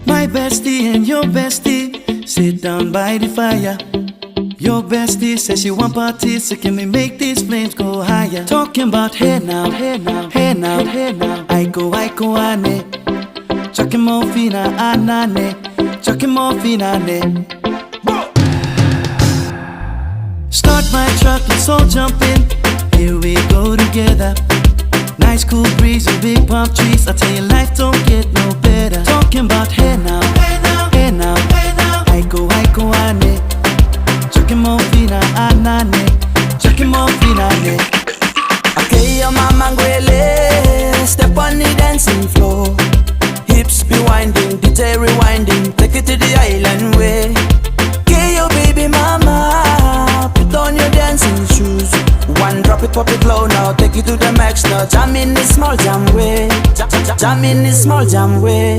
My bestie and your bestie sit down by the fire. Your bestie says she want parties, so can we make these flames go higher? Talking about hey now, hey now, hey now, hey now. Aiko ane, chucking morphina anane, chucking morphina ne. Start my truck, let's all jump in. Here we go together. Nice cool breeze and big palm trees. I tell you, life don't get no better. Talking about hey now, hey now, hey now, hey now. Aiko ane, chucking morphina anane, chucking morphina ne. Okay, your mama ngwele, step on the dancing floor. Hips be winding, DJ rewinding, take it to the island way. Okay, your baby mama, put on your dancing shoes. One drop it, pop it low now, take it to the max now. Jam in this small jam way, jam in this small jam way.